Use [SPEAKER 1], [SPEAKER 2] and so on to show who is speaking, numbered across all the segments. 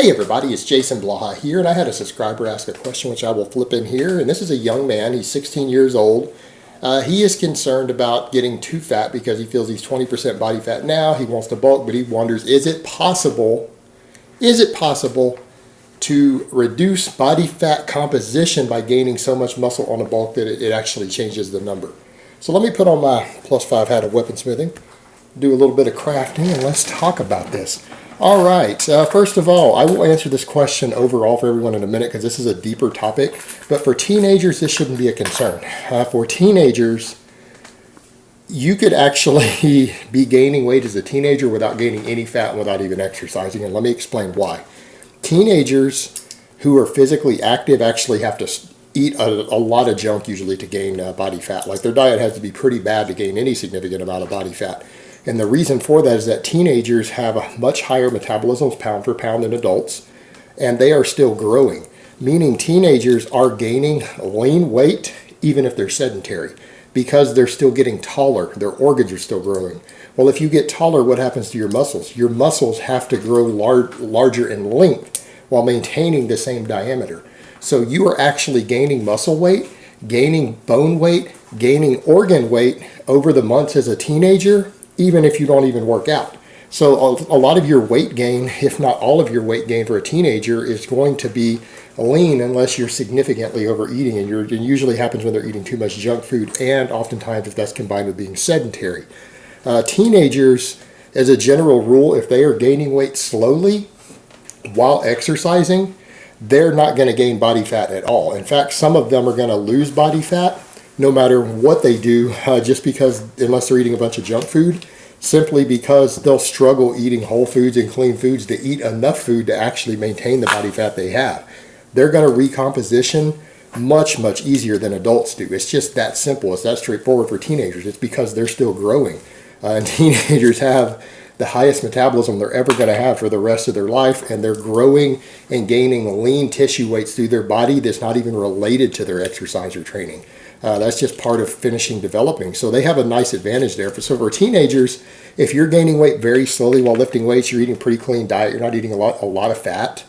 [SPEAKER 1] Hey everybody, it's Jason Blaha here, and I had a subscriber ask a question which I will flip in here. And this is a young man, he's 16 years old. He is concerned about getting too fat because he feels he's 20% body fat now. He wants to bulk, but he wonders, is it possible to reduce body fat composition by gaining so much muscle on a bulk that it actually changes the number? So let me put on my +5 hat of weaponsmithing, do a little bit of crafting, and let's talk about this. All right, first of all, I will answer this question overall for everyone in a minute because this is a deeper topic. But for teenagers, this shouldn't be a concern. For teenagers, you could actually be gaining weight as a teenager without gaining any fat and without even exercising. And let me explain why. Teenagers who are physically active actually have to eat a lot of junk usually to gain body fat. Like their diet has to be pretty bad to gain any significant amount of body fat. And the reason for that is that teenagers have a much higher metabolism pound for pound than adults, and they are still growing, meaning teenagers are gaining lean weight even if they're sedentary because they're still getting taller. Their organs are still growing. Well, if you get taller, what happens to your muscles? Your muscles have to grow larger in length while maintaining the same diameter. So you are actually gaining muscle weight, gaining bone weight, gaining organ weight over the months as a teenager, even if you don't even work out. So a lot of your weight gain, if not all of your weight gain for a teenager, is going to be lean unless you're significantly overeating. And it usually happens when they're eating too much junk food, and oftentimes if that's combined with being sedentary. Teenagers, as a general rule, if they are gaining weight slowly while exercising, they're not going to gain body fat at all. In fact, some of them are going to lose body fat no matter what they do, just because, unless they're eating a bunch of junk food, simply because they'll struggle eating whole foods and clean foods to eat enough food to actually maintain the body fat they have. They're going to recomposition much, much easier than adults do. It's just that simple. It's that straightforward for teenagers. It's because they're still growing. And teenagers have the highest metabolism they're ever going to have for the rest of their life, and they're growing and gaining lean tissue weights through their body that's not even related to their exercise or training. That's just part of finishing developing. So they have a nice advantage there. So for teenagers, if you're gaining weight very slowly while lifting weights, you're eating a pretty clean diet, you're not eating a lot of fat.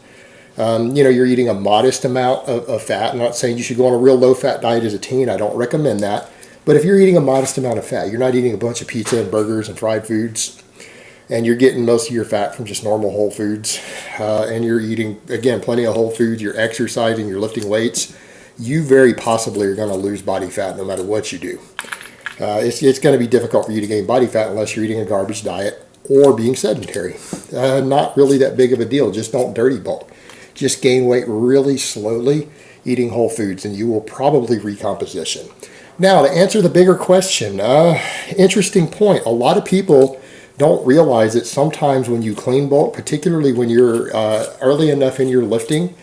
[SPEAKER 1] You're eating a modest amount of fat. I'm not saying you should go on a real low-fat diet as a teen. I don't recommend that. But if you're eating a modest amount of fat, you're not eating a bunch of pizza and burgers and fried foods, and you're getting most of your fat from just normal whole foods, and you're eating, again, plenty of whole foods, you're exercising, you're lifting weights, you very possibly are going to lose body fat no matter what you do. It's going to be difficult for you to gain body fat unless you're eating a garbage diet or being sedentary. Not really that big of a deal. Just don't dirty bulk. Just gain weight really slowly, eating whole foods, and you will probably recomposition. Now, to answer the bigger question, interesting point. A lot of people don't realize that sometimes when you clean bulk, particularly when you're early enough in your lifting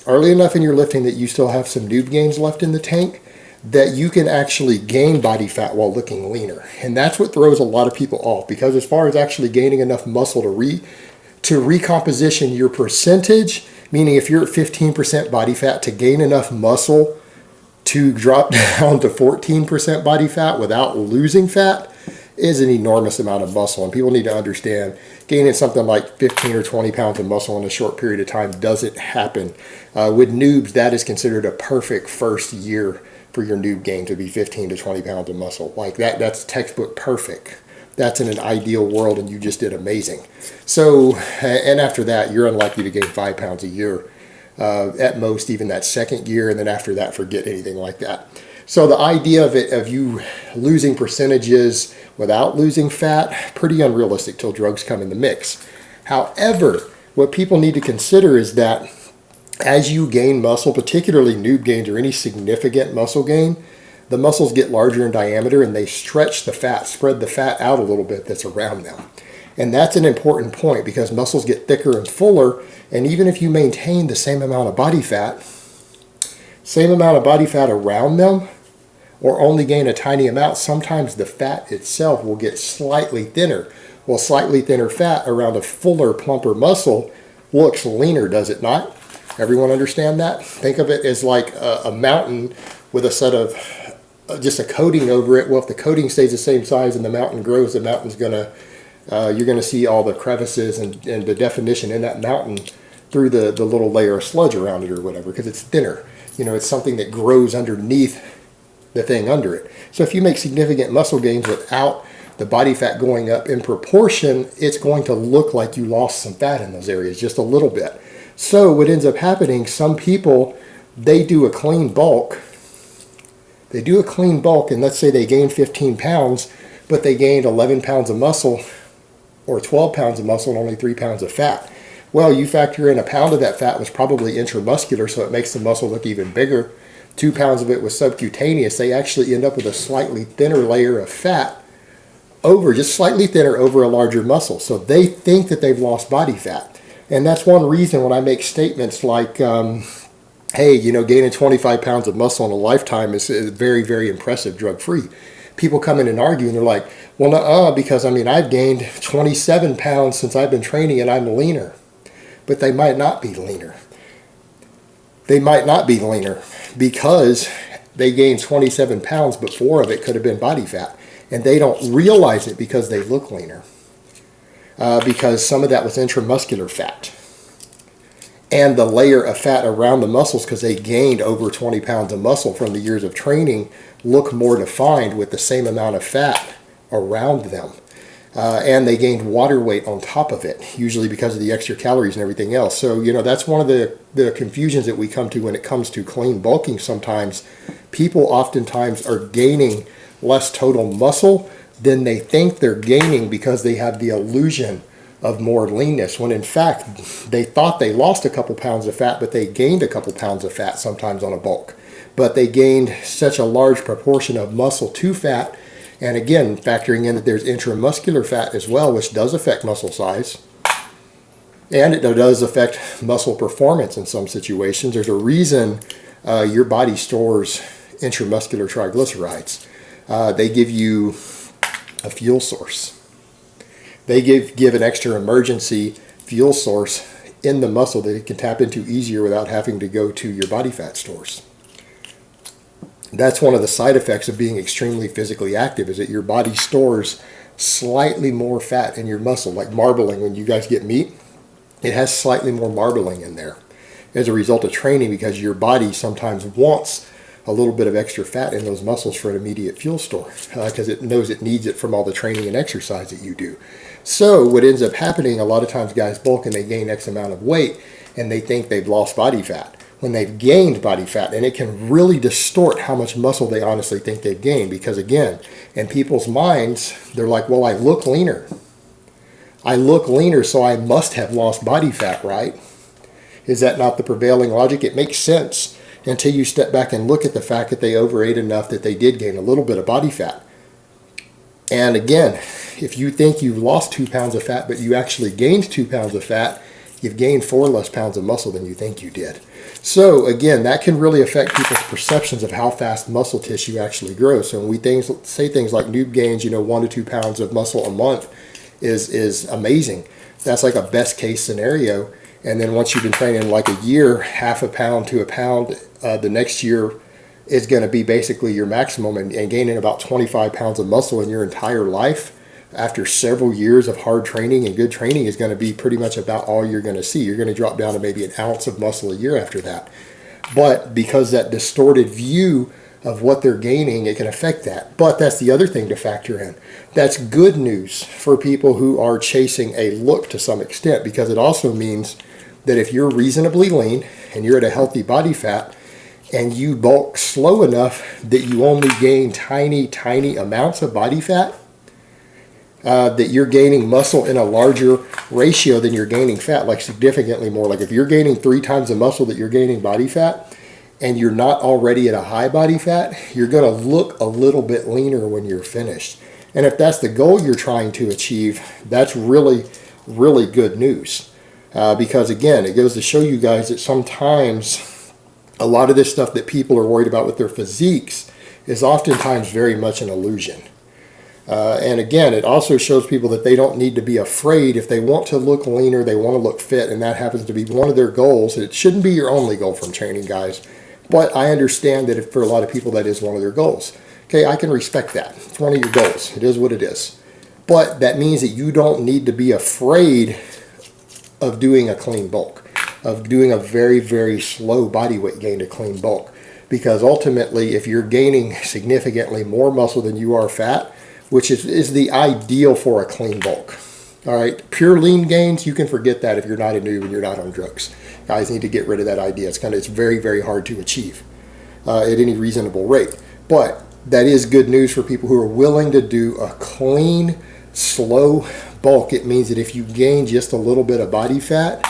[SPEAKER 1] that you still have some noob gains left in the tank, that you can actually gain body fat while looking leaner. And that's what throws a lot of people off, because as far as actually gaining enough muscle to recomposition your percentage, meaning if you're at 15% body fat, to gain enough muscle to drop down to 14% body fat without losing fat is an enormous amount of muscle. And people need to understand gaining something like 15 or 20 pounds of muscle in a short period of time doesn't happen. With noobs, that is considered a perfect first year for your noob gain, to be 15 to 20 pounds of muscle. Like that's textbook perfect. That's in an ideal world, and you just did amazing. So, and after that, you're unlikely to gain 5 pounds a year. At most, even that second year, and then after that, forget anything like that. So the idea of you losing percentages without losing fat, pretty unrealistic till drugs come in the mix. However, what people need to consider is that as you gain muscle, particularly noob gains or any significant muscle gain, the muscles get larger in diameter and they stretch the fat, spread the fat out a little bit that's around them. And that's an important point, because muscles get thicker and fuller, and even if you maintain the same amount of body fat around them, or only gain a tiny amount, sometimes the fat itself will get slightly thinner. Well, slightly thinner fat around a fuller, plumper muscle looks leaner, does it not? Everyone understand that? Think of it as like a mountain with a set of just a coating over it. Well, if the coating stays the same size and the mountain grows, the mountain's going to you're going to see all the crevices and the definition in that mountain through the little layer of sludge around it or whatever, because it's thinner. You know, it's something that grows underneath the thing under it. So if you make significant muscle gains without the body fat going up in proportion, it's going to look like you lost some fat in those areas, just a little bit. So what ends up happening, some people, they do a clean bulk. They do a clean bulk, and let's say they gain 15 pounds, but they gained 11 pounds of muscle or 12 pounds of muscle and only 3 pounds of fat. Well, you factor in a pound of that fat was probably intramuscular, so it makes the muscle look even bigger. 2 pounds of it was subcutaneous. They actually end up with a slightly thinner layer of fat over, just slightly thinner over a larger muscle. So they think that they've lost body fat. And that's one reason when I make statements like, hey, you know, gaining 25 pounds of muscle in a lifetime is very, very impressive drug-free. People come in and argue, and they're like, well, nuh-uh, because, I mean, I've gained 27 pounds since I've been training, and I'm leaner. But they might not be leaner. They might not be leaner because they gained 27 pounds, but 4 of it could have been body fat. And they don't realize it because they look leaner. Because some of that was intramuscular fat. And the layer of fat around the muscles, because they gained over 20 pounds of muscle from the years of training, look more defined with the same amount of fat around them. And they gained water weight on top of it, usually because of the extra calories and everything else. So, you know, that's one of the confusions that we come to when it comes to clean bulking sometimes. People oftentimes are gaining less total muscle than they think they're gaining because they have the illusion of more leanness, when in fact they thought they lost a couple pounds of fat, but they gained a couple pounds of fat sometimes on a bulk. But they gained such a large proportion of muscle to fat. And again, factoring in that there's intramuscular fat as well, which does affect muscle size. And it does affect muscle performance in some situations. There's a reason your body stores intramuscular triglycerides. They give you a fuel source. They give an extra emergency fuel source in the muscle that it can tap into easier without having to go to your body fat stores. That's one of the side effects of being extremely physically active, is that your body stores slightly more fat in your muscle, like marbling. When you guys get meat, it has slightly more marbling in there as a result of training, because your body sometimes wants a little bit of extra fat in those muscles for an immediate fuel store, because it knows it needs it from all the training and exercise that you do. So what ends up happening, a lot of times guys bulk and they gain X amount of weight and they think they've lost body fat when they've gained body fat, and it can really distort how much muscle they honestly think they've gained, because again, in people's minds, they're like, well, I look leaner. I look leaner, so I must have lost body fat, right? Is that not the prevailing logic? It makes sense until you step back and look at the fact that they overate enough that they did gain a little bit of body fat. And again, if you think you've lost 2 pounds of fat, but you actually gained 2 pounds of fat, you've gained 4 less pounds of muscle than you think you did. So again, that can really affect people's perceptions of how fast muscle tissue actually grows. So when we say things like noob gains, 1 to 2 pounds of muscle a month is amazing. That's like a best case scenario. And then once you've been training like a year, 0.5 pound to a pound, the next year is going to be basically your maximum, and gaining about 25 pounds of muscle in your entire life after several years of hard training and good training is going to be pretty much about all you're going to see. You're going to drop down to maybe 1 ounce of muscle a year after that. But because that distorted view of what they're gaining, it can affect that. But that's the other thing to factor in. That's good news for people who are chasing a look to some extent, because it also means that if you're reasonably lean and you're at a healthy body fat and you bulk slow enough that you only gain tiny, tiny amounts of body fat, that you're gaining muscle in a larger ratio than you're gaining fat, like significantly more. Like if you're gaining 3 times the muscle that you're gaining body fat and you're not already at a high body fat, you're going to look a little bit leaner when you're finished. And if that's the goal you're trying to achieve, that's really, really good news. Because again, it goes to show you guys that sometimes a lot of this stuff that people are worried about with their physiques is oftentimes very much an illusion. And again, it also shows people that they don't need to be afraid. If they want to look leaner, they want to look fit, and that happens to be one of their goals. It shouldn't be your only goal from training, guys. But I understand that for a lot of people, that is one of their goals. Okay, I can respect that. It's one of your goals. It is what it is. But that means that you don't need to be afraid of doing a clean bulk. of doing a very, very slow body weight gain to clean bulk. Because ultimately, if you're gaining significantly more muscle than you are fat, which is the ideal for a clean bulk. All right, pure lean gains, you can forget that if you're not a noob and you're not on drugs. Guys need to get rid of that idea. It's very, very hard to achieve at any reasonable rate. But that is good news for people who are willing to do a clean, slow bulk. It means that if you gain just a little bit of body fat,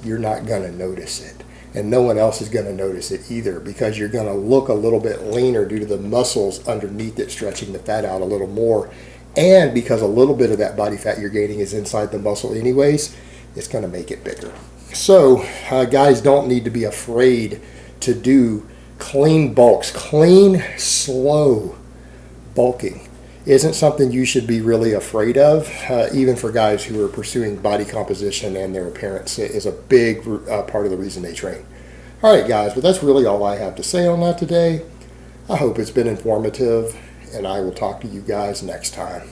[SPEAKER 1] you're not going to notice it. And no one else is going to notice it either, because you're going to look a little bit leaner due to the muscles underneath it stretching the fat out a little more. And because a little bit of that body fat you're gaining is inside the muscle anyways, it's going to make it bigger. So guys don't need to be afraid to do clean bulks. Clean, slow bulking isn't something you should be really afraid of, even for guys who are pursuing body composition, and their appearance is a big part of the reason they train. All right, guys, but that's really all I have to say on that today. I hope it's been informative, and I will talk to you guys next time.